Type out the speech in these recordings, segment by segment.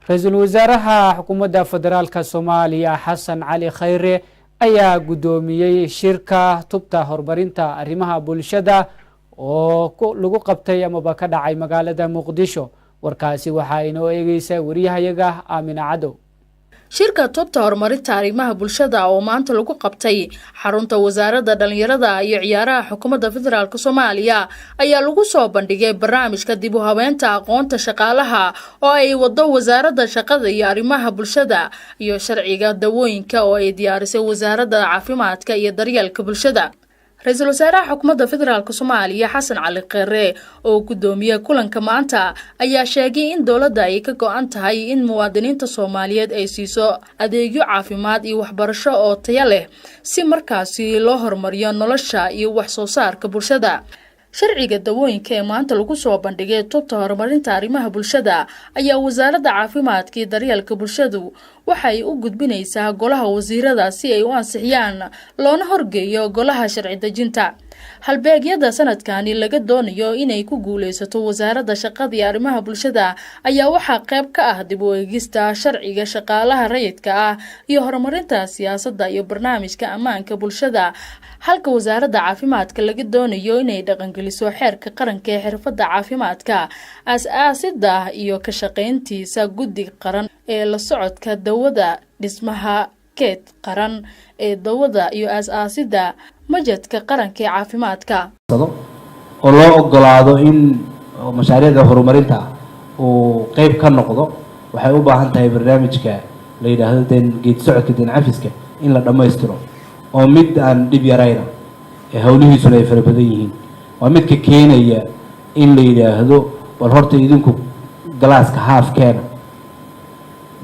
Ra'iisul Wasaaraha Xukuumadda Federaalka Soomaaliya Xasan Cali Khayre ayaa gudoomiyay shirka tubta horumarinta arrimaha bulshada oo lagu qabtay amaba ka dhacay magaalada Muqdisho. Warkaasi waxa inoo eegaysa wariyahayaga Aamina Cadow. shirka tubta horumarinta arrimaha bulshada oo maanta lagu qabtay xarunta wasaaradda dhalinyarada iyo ciyaaraha xukuumadda federaalka Soomaaliya ayaa lagu soo bandhigay barnaamijka dib u habeynta aqoonta shaqaalaha oo ay wado wasaaradda shaqada iyo arrimaha bulshada iyo sharciga dawooyinka oo ay diyaarisay wasaaradda caafimaadka iyo daryeelka bulshada. Ra'iisul Wasaaraha Xukuumadda Federaalka Soomaaliya Xasan Cali Khayre oo gudoomiyay kulanka maanta ayaa sheegay in dawladda ay ka go'an tahay in muwaadiniinta Soomaaliyeed ay siiso adeegyo caafimaad iyo waxbarasho oo tayo leh si markaasi loo horumariyo nolosha iyo wax soo saarka bulshada. sharciga dawooyinka ee maanta lagu soo bandhigay tubta horumarinta arrimaha bulshada ayaa wasaaradda caafimaadka iyo daryeelka bulshadu waxay u gudbinaysaa golaha wasiirada si ay u ansixiyaan loona horgeeyo golaha sharci dejinta. halbeegyada sanadkani laga doonayo inay ku guuleysato wasaaradda shaqada iyo arrimaha bulshada ayaa waxaa qayb ka ah dib u eegista sharciga shaqaalaha rayidka ah iyo horumarinta siyaasadda iyo barnaamijka ammaanka bulshada, halka wasaaradda caafimaadka laga doonayo inay dhaqangeliso xeerka qaranka ee xirfadda caafimaadka, aas-aasidda iyo ka shaqayntiisa guddi qaran ee la socodka dawada, dhismaha keed qaran ee dawada iyo aas-aasidda majadka qaranka ee caafimaadka oo loo ogolaado in mashaariicda horumarinta uu qayb ka noqdo. waxay u baahan tahay barnaamijka la yiraahdo geed socodka deen cafiska in la dhameystiro oo mid aan dib yarayna ee hawlihiisuna ay fara badan yihiin. waa midka keenaya in la yiraahdo bal horta idinku galaaska haafkeena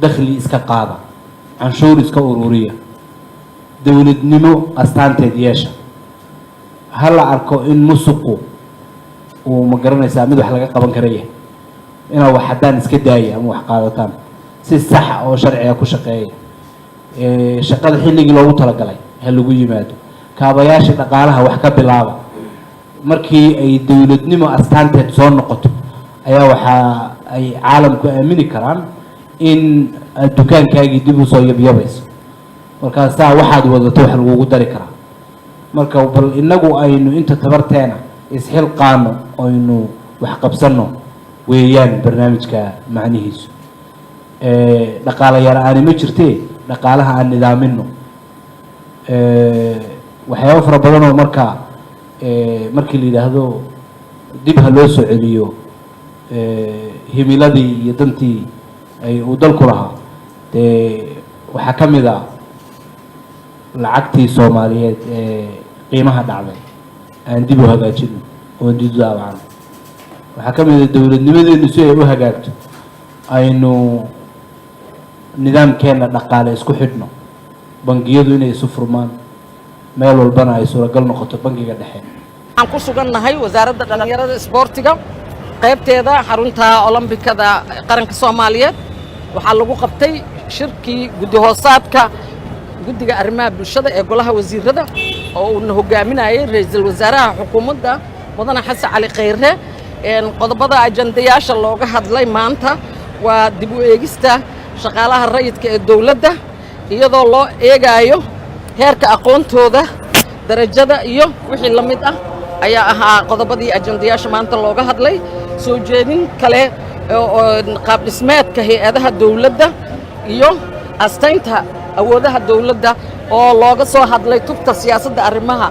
dakhli iska qaada, canshuur iska ururiya, dawladnimo astaanteed yeesha. hala arko in musuqu uu ma garanaysaa mid wax laga qaban karaya, inaa wax haddaan iska daaya ama wax qaadataan si sax oo sharciga ku shaqeeya. shaqada xilligii loogu talagalay ha lagu yimaado, kaabayaasha dhaqaalaha wax ka bilaaba. markii ay dawladnimo astaanteed soo noqoto ayaa waxa ay caalamku aamini karaan in dukaankaagii dib u soo yabyabayso, markaasaa waxaad wadato wax lagugu dari karaa. marka bal inagu aynu inta tabarteena isxilqaano aynu wax qabsano weeyaan barnaamijka macnihiisu. dhaqaale yaraan ma jirtee dhaqaalaha aan nidaamino. waxyaabo fara badan oo markii la yiraahdo dib ha loo soo celiyo himiladii iyo dantii ay uu dalku lahaa, waxaa ka mid ah lacagtii Soomaaliyeed ee qiimaha dhacday aan dib u hagaajino oo dib u daabacno. waxaa ka mid ah dawladnimadeenu si ay u hagaagto aynu nidaamkeena dhaqaale isku xidhno, bangiyadu inay isu furmaan, meel walbana ay suuragal noqoto bangiga dhexe. waxaan ku sugannahay wasaaradda dhalinyarada isboortiga qaybteeda xarunta olombikada qaranka Soomaaliyeed. waxaa lagu qabtay shirkii guddi hoosaadka guddiga arrimaha bulshada ee golaha wasiirada oo uu hogaaminayay ra'iisul wasaaraha xukuumadda mudane Xasan Cali Khayre. qodobada ajandayaasha looga hadlay maanta waa dib u eegista shaqaalaha rayidka ee dawladda iyadoo loo eegayo heerka aqoontooda, darajada iyo wixii la mid ah ayaa ahaa qodobadii ajandayaasha maanta looga hadlay. soo jeedin kale oo qaab dhismeedka hay'adaha dawladda iyo astaynta awoodaha dawladda oo looga soo hadlay tubta siyaasadda arrimaha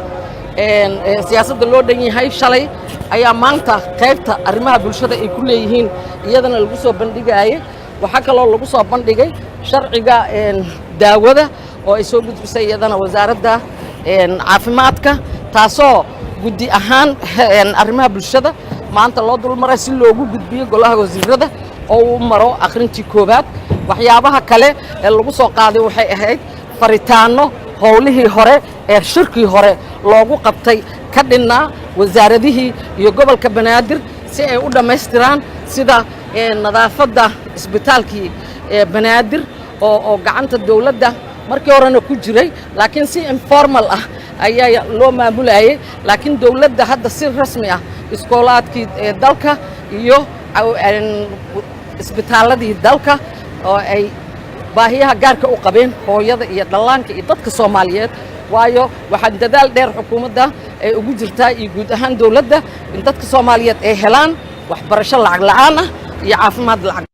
siyaasadda loo dhan yahay. shalay ayaa maanta qaybta arrimaha bulshada ay ku leeyihiin iyadana lagu soo bandhigayay. waxaa kaloo lagu soo bandhigay sharciga daawada oo ay soo gudbisay iyadana wasaaradda caafimaadka, taasoo guddi ahaan arrimaha bulshada maanta loo dulmaray si loogu gudbiyo golaha wasiirada oo uu maro akhrintii koowaad. waxyaabaha kale ee lagu soo qaaday waxay ahayd faritaano howlihii hore ee shirkii hore loogu qabtay ka dhinnaa wasaaradihii iyo gobolka Banaadir si ay u dhammaystiraan, sida nadaafadda isbitaalkii Banaadir oo gacanta dawladda markii horena ku jiray laakiin si informal ah ayaa loo maamulayay. laakiin dawladda hadda si rasmi ah iskoolaadkii dalka iyo isbitaaladii dalka oo ay baahiyaha gaarka u qabeen hooyada iyo dhallaanka iyo dadka Soomaaliyeed waayo waxaan dadaal dheer xukuumadda ay ugu jirtaa iyo guud ahaan dawladda in dadka Soomaaliyeed ay helaan waxbarasho lacag la'aan ah iyo caafimaad lacag